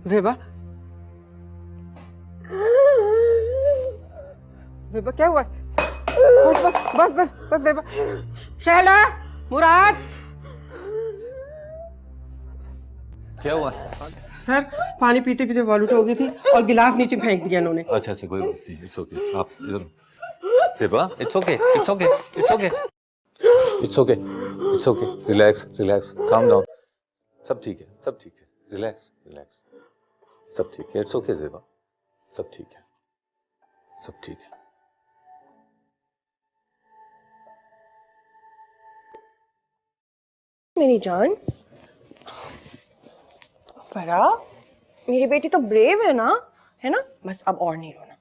जेबा, जेबा क्या हुआ? बस बस बस बस बस जेबा। शहला, मुराद। क्या हुआ? सर पानी पीते पीते वॉलूट हो गई थी और गिलास नीचे फेंक दिया इन्होंने। अच्छा अच्छा, कोई बात नहीं, इट्स ओके। आप इधर जेबा, it's okay, it's okay, it's okay, it's okay, it's okay. Relax relax, calm down. सब ठीक है, सब ठीक है। रिलैक्स रिलैक्स, सब ठीक है। इट्स ओके जेबा, सब ठीक है, सब ठीक है। मेरी जान, फरा, मेरी बेटी तो ब्रेव है ना? बस अब और नहीं रोना।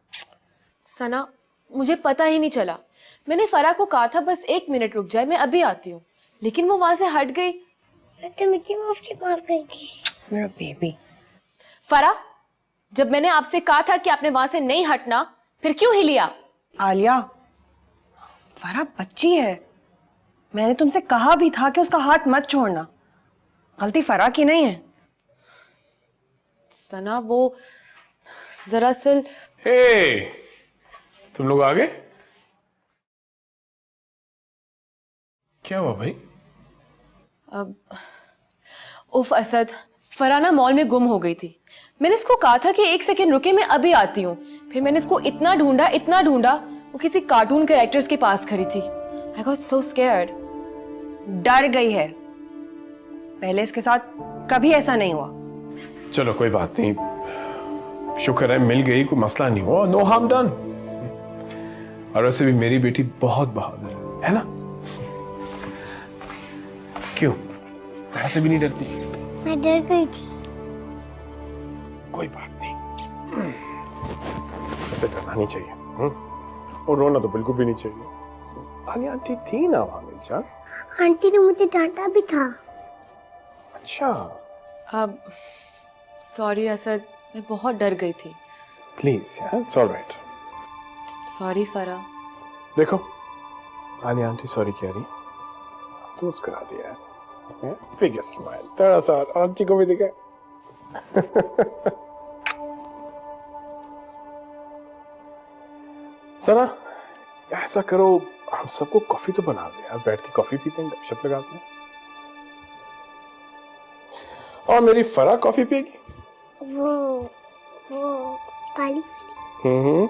सना, मुझे पता ही नहीं चला। मैंने फरा को कहा था बस 1 मिनट रुक जाए, मैं अभी आती हूँ, लेकिन वो वहां से हट गई। मैं तो मिकी माउस के पास गई थी। मेरा बेबी। फरा, जब मैंने आपसे कहा था कि आपने वहां से नहीं हटना, फिर क्यों हिली आप? आलिया, फरा बच्ची है। मैंने तुमसे कहा भी था कि उसका हाथ मत छोड़ना। गलती फरा की नहीं है। सना, वो दरअसल हे, तुम लोग आ गए? क्या हुआ भाई? उफ असद, फराना मॉल में गुम हो गई थी। मैंने इसको कहा था कि 1 सेकेंड रुके, मैं अभी आती हूँ। फिर मैंने इसको इतना ढूंढा, वो किसी कार्टून कैरेक्टर्स के पास खड़ी थी। I got so scared. डर गई है। पहले इसके साथ कभी ऐसा नहीं हुआ। चलो कोई बात नहीं, शुक्र है मिल गई, कोई मसला नहीं हुआ। No harm done. और वैसे भी मेरी बेटी बहुत बहादुर है ना? क्यों, जरा से भी नहीं डरती? मैं डर गई थी। कोई बात नहीं, ऐसे डरना नहीं चाहिए। और रोना तो बिल्कुल भी नहीं चाहिए। आलिया आंटी थी ना वहां मिल जा। आंटी ने मुझे डांटा भी था। अच्छा, अब सॉरी असद, मैं बहुत डर गई थी। प्लीज यार, इट्स ऑलराइट। सॉरी फरा। देखो, आलिया आंटी सॉरी कह रही, तो मुस्कुरा दिया है। बिग स्माइल, थोड़ा सा आंटी को भी दिखा। सना, ऐसा करो, हम सबको कॉफी तो बना दे यार, बैठ के कॉफी पीते हैं, गपशप लगाते हैं। और मेरी फरा कॉफी पिएगी? वो काली वाली। हम्म।